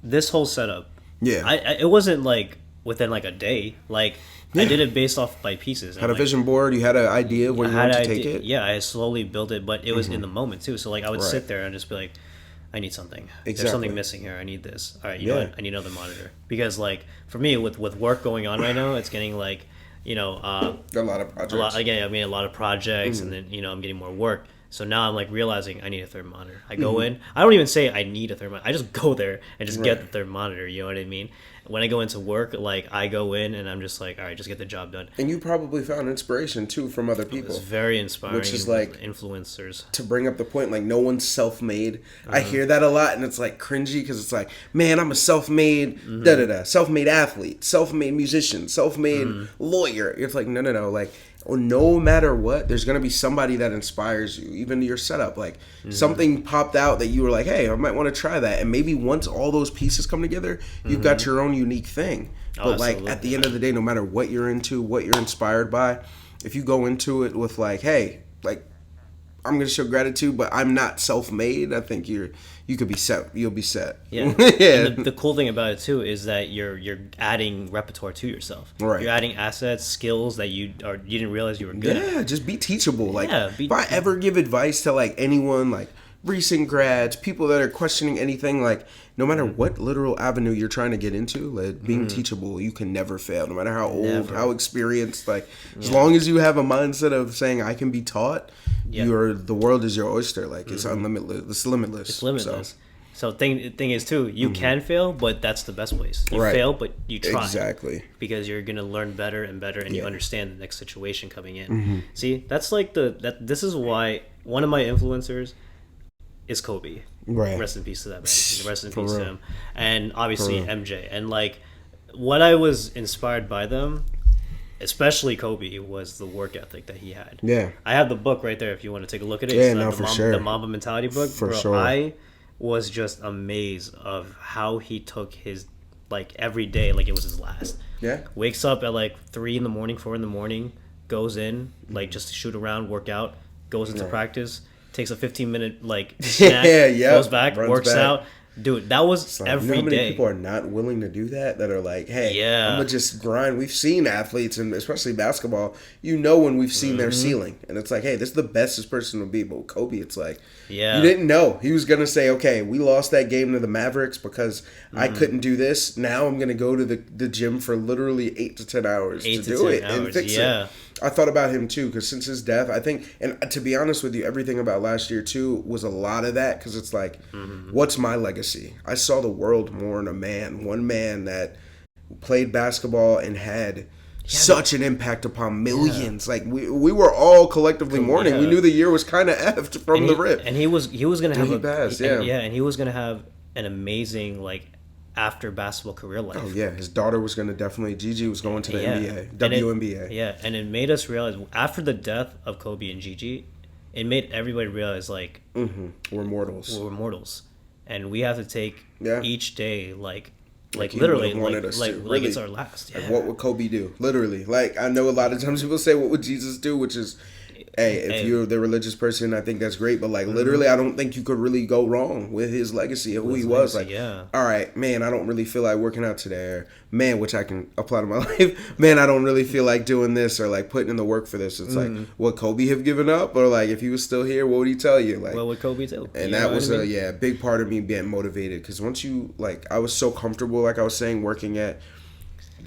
this whole setup, it wasn't like within like a day. Like I did it based off by pieces. Had a vision board. You had an idea of where you wanted to take it. Yeah, I slowly built it, but it was in the moment too. So like I would sit there and just be like, I need something. Exactly. There's something missing here. I need this. All right, you know what? I need another monitor. Because like for me, with work going on right now, it's getting like, you know, a lot of projects. A lot of projects, and then, you know, I'm getting more work. So now I'm like realizing I need a third monitor. I go in. I don't even say I need a third monitor. I just go there and just get the third monitor. You know what I mean? When I go into work, like I go in and I'm just like, all right, just get the job done. And you probably found inspiration too from other people. It's very inspiring. Which is like influencers. To bring up the point, like no one's self-made. I hear that a lot, and it's like cringy because it's like, man, I'm a self-made self-made athlete, self-made musician, self-made lawyer. It's like no, like. No matter what, there's going to be somebody that inspires you, even your setup. Like something popped out that you were like, hey, I might want to try that. And maybe once all those pieces come together, you've got your own unique thing. But like at the end of the day, no matter what you're into, what you're inspired by, if you go into it with like, hey, like I'm going to show gratitude, but I'm not self-made, I think you could be set. You'll be set. Yeah. And the cool thing about it too is that you're adding repertoire to yourself. Right. You're adding assets, skills that you didn't realize you were good at. Yeah, just be teachable. Like if I ever give advice to like anyone, like recent grads, people that are questioning anything, like no matter what literal avenue you're trying to get into, like being teachable, you can never fail. No matter how old, how experienced, like as long as you have a mindset of saying I can be taught, the world is your oyster. Like it's unlimited. It's limitless. It's limitless. So thing is too, you can fail, but that's the best place. You fail, but you try. Exactly. Because you're gonna learn better and better, and you understand the next situation coming in. See, that's like this is why one of my influencers is Kobe. Right. Rest in peace to that man. Rest in peace to him. And obviously MJ. And like what I was inspired by them, especially Kobe, was the work ethic that he had. Yeah. I have the book right there if you want to take a look at it. Yeah, no, for sure. The Mamba Mentality book. For sure. I was just amazed of how he took his like every day like it was his last. Yeah. Wakes up at like 3 in the morning, 4 in the morning, goes in like just to shoot around, work out, goes into practice, takes a 15-minute like snack, goes back, works out. Dude, that was like, every you know how many day. people are not willing to do that are like, hey, I'm gonna just grind. We've seen athletes, and especially basketball, when we've seen their ceiling, and it's like, hey, this is the best this person will be. But with Kobe, it's like, you didn't know he was gonna say, okay, we lost that game to the Mavericks because I couldn't do this. Now I'm gonna go to the gym for literally 8 to 10 hours to do it and fix it. I thought about him too, because since his death, I think, and to be honest with you, everything about last year too was a lot of that, because it's like, what's my legacy? I saw the world more in one man that played basketball and had such an impact upon millions. Like we were all collectively mourning. We knew the year was kind of effed from the rip. And he was gonna have and he was gonna have an amazing like after basketball career life. Oh yeah, his daughter was going to definitely. Gigi was going to the NBA, WNBA. And it made us realize after the death of Kobe and Gigi, it made everybody realize like we're mortals, and we have to take each day like literally like it's our last. Like, what would Kobe do? Literally, like I know a lot of times people say, "What would Jesus do?" Which is, hey, if you're the religious person, I think that's great. But like literally, I don't think you could really go wrong with his legacy of who he was. Like, all right, man, I don't really feel like working out today. Or, man, which I can apply to my life. Man, I don't really feel like doing this or like putting in the work for this. It's like, would Kobe have given up? Or like, if he was still here, what would he tell you? Like, what would Kobe do? And that was a big part of me being motivated, because once you like, I was so comfortable, like I was saying, working at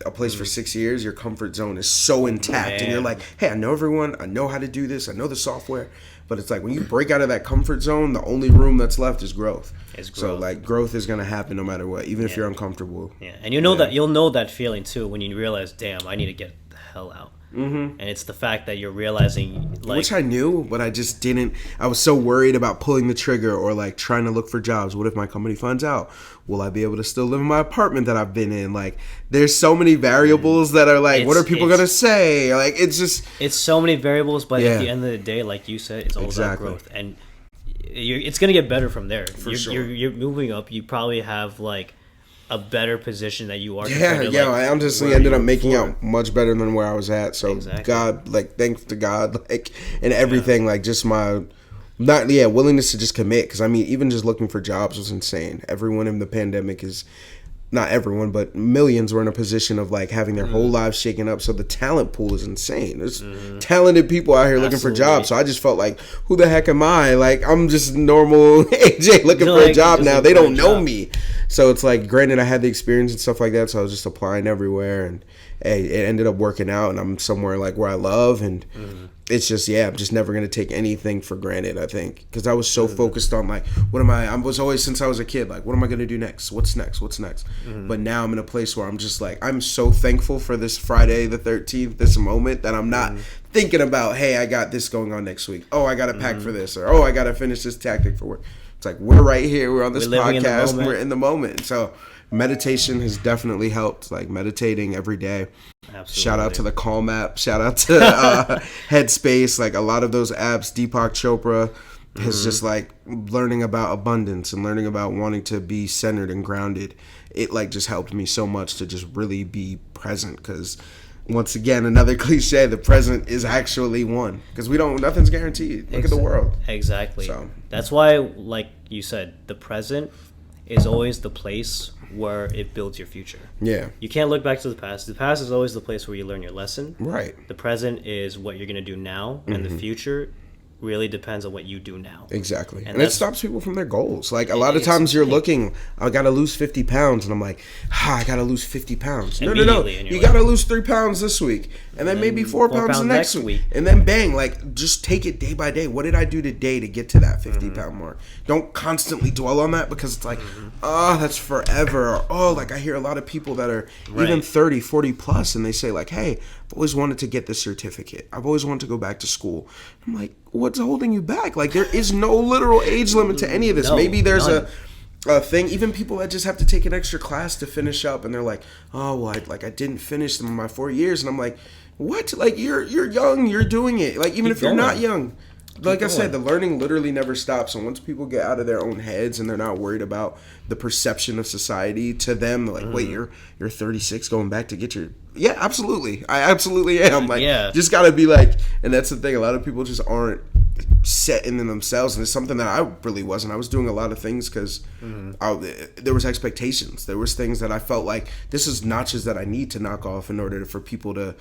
a place for 6 years, your comfort zone is so intact, and you're like, hey, I know everyone, I know how to do this, I know the software. But it's like when you break out of that comfort zone, the only room that's left is growth. So like growth is gonna happen no matter what, even if you're uncomfortable. Yeah, and you'll know that feeling too when you realize, damn, I need to get the hell out. And it's the fact that you're realizing, like, which I knew, but I just didn't. I was so worried about pulling the trigger or like trying to look for jobs. What if my company finds out? Will I be able to still live in my apartment that I've been in? Like, there's so many variables that are like, what are people gonna say? Like, it's so many variables. But at the end of the day, like you said, it's all about growth, and it's gonna get better from there. You're moving up. You probably have like a better position that you are. I honestly ended up making out much better than where I was at. So God, like, thanks to God, like, and everything, like, just my willingness to just commit. Because I mean, even just looking for jobs was insane. Everyone in the pandemic is not everyone, but millions were in a position of like having their whole lives shaken up. So the talent pool is insane. There's talented people out here looking for jobs. So I just felt like, who the heck am I? Like, I'm just normal AJ looking for a job now. They don't know me. So it's like, granted, I had the experience and stuff like that. So I was just applying everywhere, and hey, it ended up working out, and I'm somewhere like where I love, and it's just, I'm just never going to take anything for granted, I think, because I was so focused on like, I was always, since I was a kid, like, what am I going to do next? What's next? But now I'm in a place where I'm just like, I'm so thankful for this Friday the 13th, this moment, that I'm not thinking about, hey, I got this going on next week. Oh, I got to pack for this, or, oh, I got to finish this tactic for work. It's like, we're right here. We're on this podcast. We're in the moment. So meditation has definitely helped, like meditating every day. Absolutely. Shout out to the Calm app. Shout out to Headspace. Like a lot of those apps, Deepak Chopra is just like learning about abundance and learning about wanting to be centered and grounded. It like just helped me so much to just really be present, because once again, another cliche, the present is actually one, because nothing's guaranteed. Look at the world. Exactly. So that's why, like you said, the present is always the place where it builds your future. Yeah. You can't look back to the past. The past is always the place where you learn your lesson. Right. The present is what you're going to do now, and the future really depends on what you do now. Exactly. And it stops people from their goals. Like a lot of times you're looking, I got to lose 50 pounds. And I'm like, I got to lose 50 pounds. No. You got to lose 3 pounds this week. And then maybe 4 pounds the next week. And then bang, like just take it day by day. What did I do today to get to that 50 pound mark? Don't constantly dwell on that, because it's like, that's forever. Or, like I hear a lot of people that are even 30, 40 plus, and they say like, hey, I've always wanted to get this certificate. I've always wanted to go back to school. I'm like, what's holding you back? Like, there is no literal age limit to any of this. Maybe there's a thing. Even people that just have to take an extra class to finish up, and they're like, oh, well, I didn't finish them in my 4 years. And I'm like, what? Like, you're young. You're doing it. Like, even if you're not young. Like I said, the learning literally never stops. And once people get out of their own heads and they're not worried about the perception of society to them, they're like, wait, you're 36 going back to get your... Yeah, absolutely. I absolutely am. Like, just got to be like... And that's the thing. A lot of people just aren't set in themselves. And it's something that I really wasn't. I was doing a lot of things because there was expectations. There was things that I felt like this is notches that I need to knock off in order for people to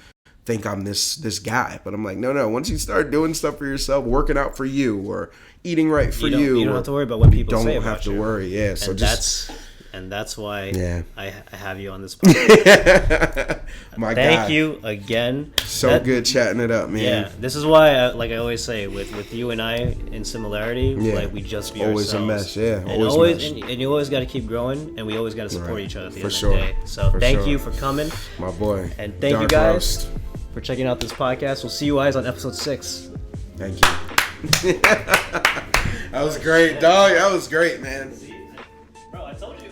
think I'm this guy. But I'm like, no. Once you start doing stuff for yourself, working out for you, or eating right for you don't have to worry about what people say about you. Don't have to worry. Yeah. So that's why I have you on this podcast. Thank you again. So good chatting it up, man. Yeah, this is why, I always say, with you and I in similarity, like we just be always ourselves. A mess, and you always got to keep growing, and we always got to support each other at the end of the day. So thank you for coming, my boy, and thank you guys for checking out this podcast. We'll see you guys on episode 6. Thank you. That was great, dog. That was great, man. Bro, I told you.